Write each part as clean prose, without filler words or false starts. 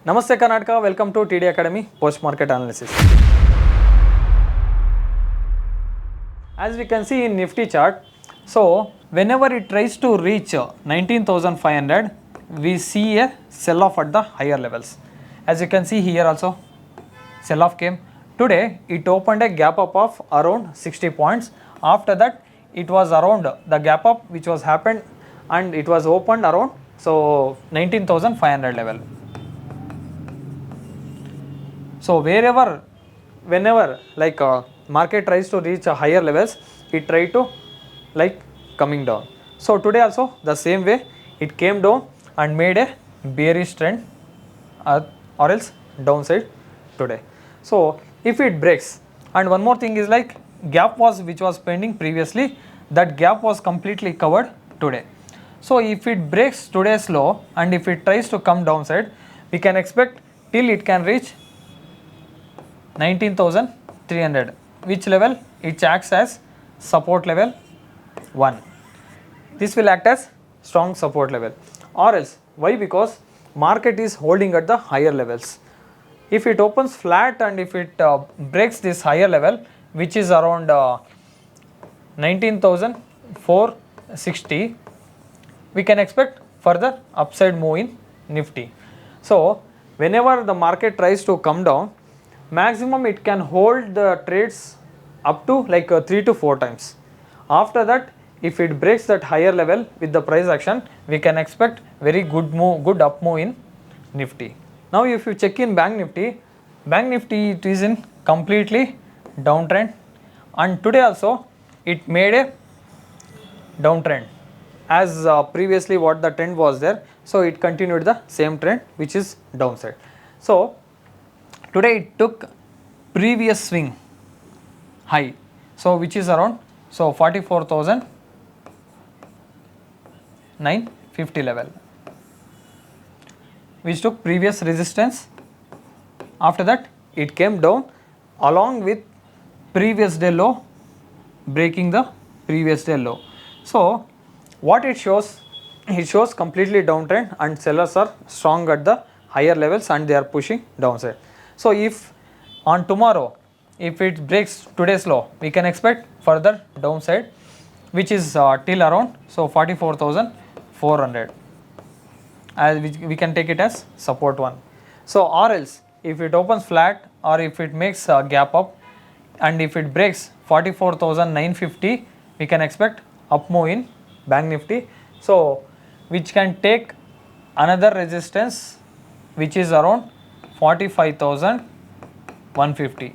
Namaste Karnataka, welcome to TIDI Academy Post Market Analysis. As we can see in Nifty chart, so whenever it tries to reach 19,500, we see a sell off at the higher levels. As you can see here also, sell off came. Today it opened a gap up of around 60 points. After that it was around the gap up which was happened and it was opened around 19,500 level. So whenever market tries to reach a higher levels, it try to coming down. So today also the same way, it came down and made a bearish trend or else downside today. So if it breaks, and one more thing is gap which was pending previously, that gap was completely covered today. So if it breaks today's low and if it tries to come downside, we can expect till it can reach 19,300, which level it acts as support level 1. This will act as strong support level, or else why? Because market is holding at the higher levels. If it opens flat and if it breaks this higher level, which is around 19,460, we can expect further upside move in Nifty. So whenever the market tries to come down, maximum it can hold the trades up to 3 to 4 times. After that, if it breaks that higher level with the price action, we can expect very good up move in Nifty. Now if you check in Bank Nifty it is in completely downtrend, and today also it made a downtrend as previously what the trend was there. So it continued the same trend which is downside. So today it took previous swing high, so which is around 44,950 level, which took previous resistance. After that it came down along with previous day low, breaking the previous day low. So what it shows completely downtrend and sellers are strong at the higher levels and they are pushing downside. So if on tomorrow, if it breaks today's low, we can expect further downside, which is till around 44,400, as we can take it as support 1. So or else if it opens flat or if it makes a gap up and if it breaks 44,950, we can expect up move in Bank Nifty, so which can take another resistance which is around 45,150.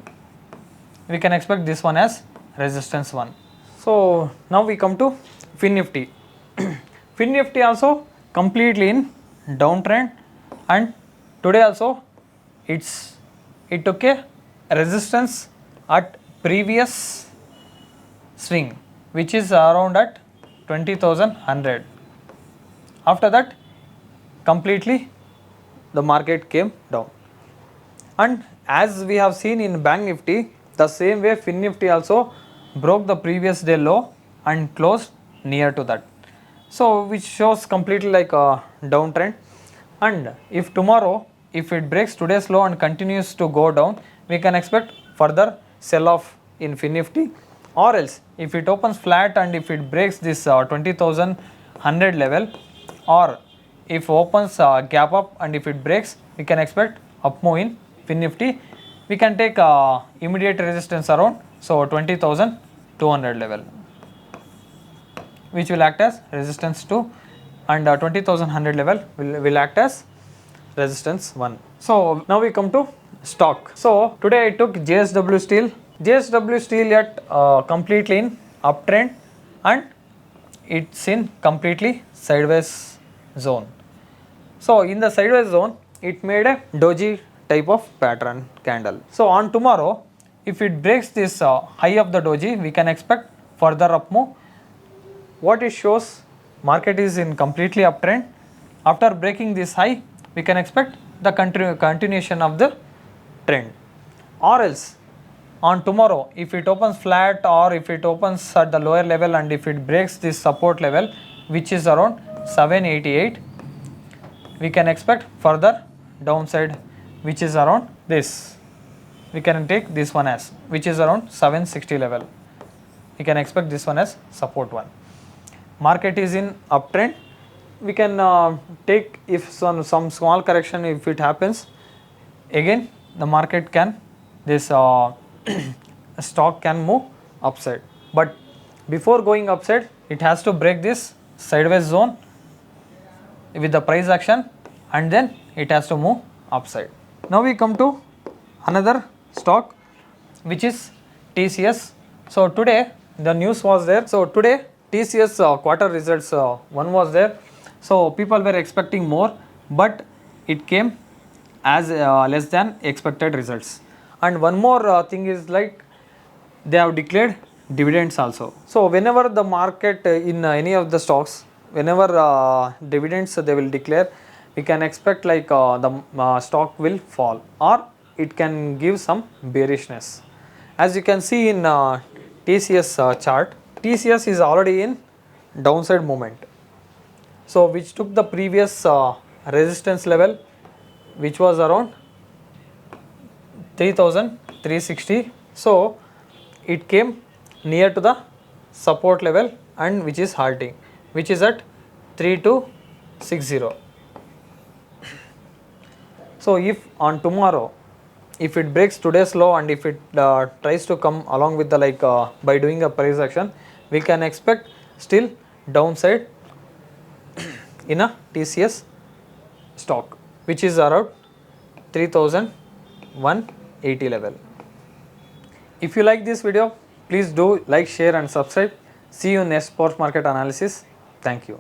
We can expect this one as resistance 1. So now we come to Fin Nifty. Fin Nifty also completely in downtrend, and today also it took a resistance at previous swing, which is around at 20,100. After that completely the market came down, and as we have seen in Bank Nifty, the same way Fin Nifty also broke the previous day low and closed near to that, so which shows completely a downtrend. And if tomorrow if it breaks today's low and continues to go down, we can expect further sell off in Fin Nifty, or else if it opens flat and if it breaks this 20,100 level, or if opens gap up and if it breaks, we can expect up move in Fin Nifty. We can take immediate resistance around 20,200 level, which will act as resistance 2, and 20,100 level will act as resistance 1. So now we come to stock. So today I took JSW Steel. JSW Steel yet completely in uptrend and it's in completely sideways zone. So in the sideways zone, it made a doji type of pattern candle. So on tomorrow, if it breaks this high of the doji, we can expect further up move. What it shows, market is in completely uptrend. After breaking this high, we can expect the continuation of the trend, or else on tomorrow if it opens flat or if it opens at the lower level and if it breaks this support level which is around 788, we can expect further downside, which is around this. We can take this one as, which is around 760 level. We can expect this one as support one. Market is in uptrend. We can take if some small correction if it happens. Again, the market can, this stock can move upside. But before going upside, it has to break this sideways zone with the price action, and then it has to move upside. Now we come to another stock, which is TCS. So today the news was there. So today TCS quarter results one was there. So people were expecting more, but it came as less than expected results. And one more thing is like they have declared dividends also. So whenever the market in any of the stocks, whenever dividends they will declare, we can expect like the stock will fall or it can give some bearishness. As you can see in TCS chart, TCS is already in downside movement. So which took the previous resistance level, which was around 3360. So it came near to the support level and which is halting, which is at 3260. So if on tomorrow, if it breaks today's low and if it tries to come along with the like by doing a price action, we can expect still downside in a TCS stock, which is around 3180 level. If you like this video, please do like, share and subscribe. See you in next sports market analysis. Thank you.